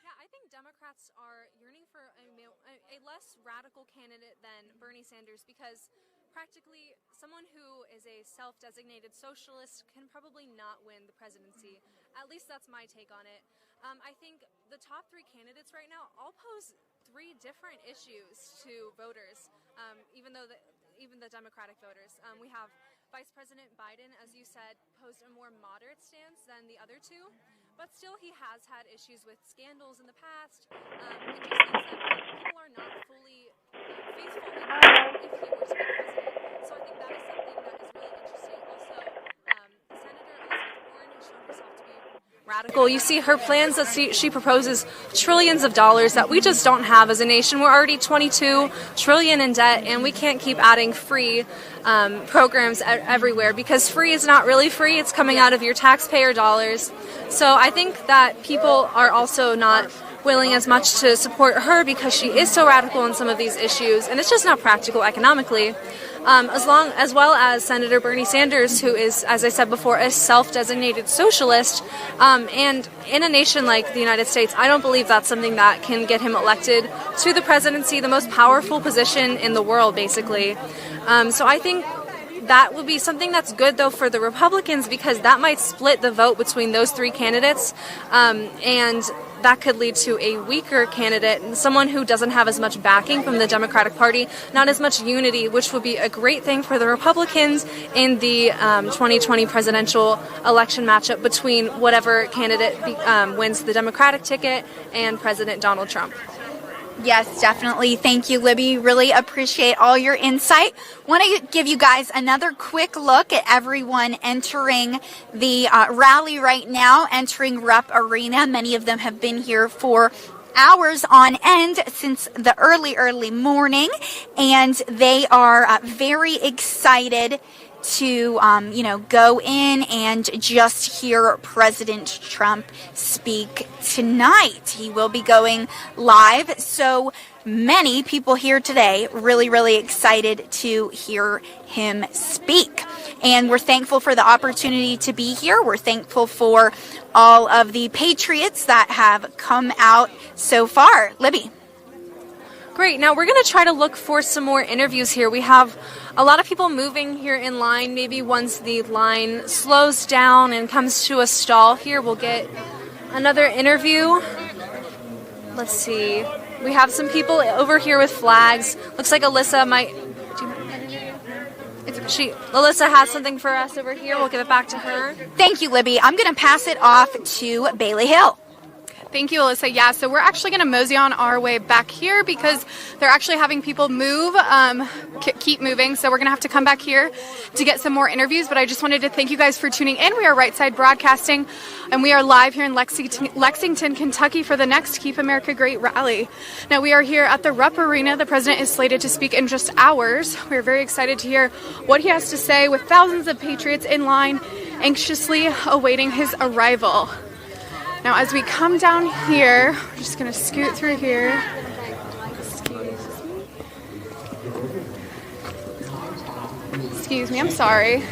Yeah, I think Democrats are yearning for a less radical candidate than Bernie Sanders because practically someone who is a self-designated socialist can probably not win the presidency. At least that's my take on it. I think the top three candidates right now all pose three different issues to voters, even the Democratic voters. We have Vice President Biden, as you said, posed a more moderate stance than the other two, but still he has had issues with scandals in the past. It just seems that people are not fully faithful in radical. You see her plans that she proposes trillions of dollars that we just don't have as a nation. We're already 22 trillion in debt, and we can't keep adding free programs everywhere, because free is not really free. It's coming out of your taxpayer dollars. So I think that people are also not willing as much to support her because she is so radical in some of these issues, and it's just not practical economically. As well as Senator Bernie Sanders, who is, as I said before, a self-designated socialist. And in a nation like the United States, I don't believe that's something that can get him elected to the presidency, the most powerful position in the world, basically. So I think that would be something that's good, though, for the Republicans, because that might split the vote between those three candidates, and that could lead to a weaker candidate, and someone who doesn't have as much backing from the Democratic Party, not as much unity, which would be a great thing for the Republicans in the 2020 presidential election matchup between whatever candidate wins the Democratic ticket and President Donald Trump. Yes, definitely. Thank you, Libby. Really appreciate all your insight. Want to give you guys another quick look at everyone entering the rally right now, entering Rupp Arena. Many of them have been here for hours on end since the early morning, and they are very excited to, go in and just hear President Trump speak tonight. He will be going live. So many people here today really excited to hear him speak. And we're thankful for the opportunity to be here. We're thankful for all of the patriots that have come out so far. Libby. Great. Now we're going to try to look for some more interviews here. We have a lot of people moving here in line. Maybe once the line slows down and comes to a stall here, we'll get another interview. Let's see. We have some people over here with flags. Looks like Alyssa might... Alyssa has something for us over here. We'll give it back to her. Thank you, Libby. I'm going to pass it off to Bailey Hill. Thank you, Alyssa. Yeah, so we're actually going to mosey on our way back here because they're actually having people move, keep moving. So we're going to have to come back here to get some more interviews. But I just wanted to thank you guys for tuning in. We are Right Side Broadcasting, and we are live here in Lexington, Kentucky for the next Keep America Great rally. Now, we are here at the Rupp Arena. The president is slated to speak in just hours. We're very excited to hear what he has to say, with thousands of patriots in line, anxiously awaiting his arrival. Now, as we come down here, we're just going to scoot through here. Excuse me, I'm sorry.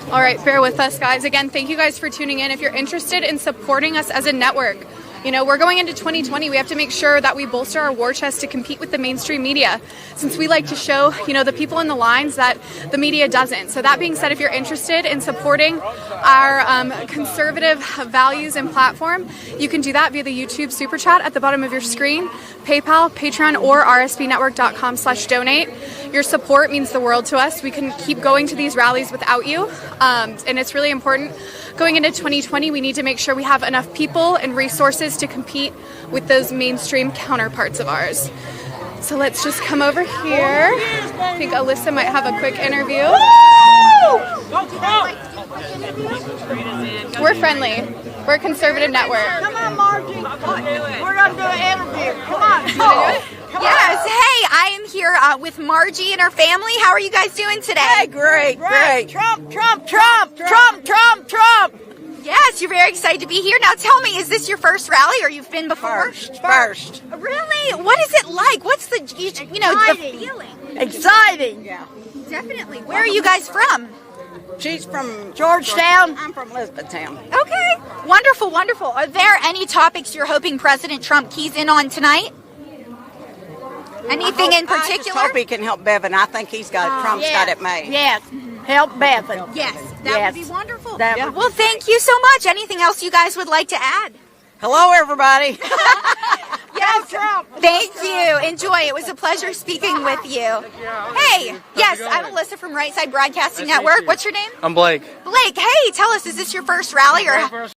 All right, bear with us, guys. Again, thank you guys for tuning in. If you're interested in supporting us as a network, we're going into 2020. We have to make sure that we bolster our war chest to compete with the mainstream media, since we like to show, the people in the lines that the media doesn't. So that being said, if you're interested in supporting our conservative values and platform, you can do that via the YouTube Super Chat at the bottom of your screen, PayPal, Patreon, or rspnetwork.com/donate. Your support means the world to us. We can keep going to these rallies without you, and it's really important. Going into 2020, we need to make sure we have enough people and resources to compete with those mainstream counterparts of ours. So let's just come over here. I think Alyssa might have a quick interview. We're friendly. We're a conservative network. Come on, Margie. We're going to do an interview. Come on. You wanna do it? Yes. Hey, I am here with Margie and her family. How are you guys doing today? Hey, great. Trump. Yes, you're very excited to be here. Now tell me, is this your first rally, or you've been before? First. Really? What is it like? What's the, the feeling? Exciting. Yeah. Definitely. Where are you guys from? She's from Georgetown. I'm from Elizabethtown. Okay. Wonderful. Are there any topics you're hoping President Trump keys in on tonight? Anything in particular? I just hope he can help Bevan. I think Trump's got it made. Yes. Help Bevan. Yes. That would be wonderful. Well, thank you so much. Anything else you guys would like to add? Hello, everybody. Yes, Trump. Thank you. Enjoy. It was a pleasure speaking with you. Hey, yes, I'm Alyssa from Right Side Broadcasting Network. What's your name? I'm Blake. Blake, hey, tell us, is this your first rally or?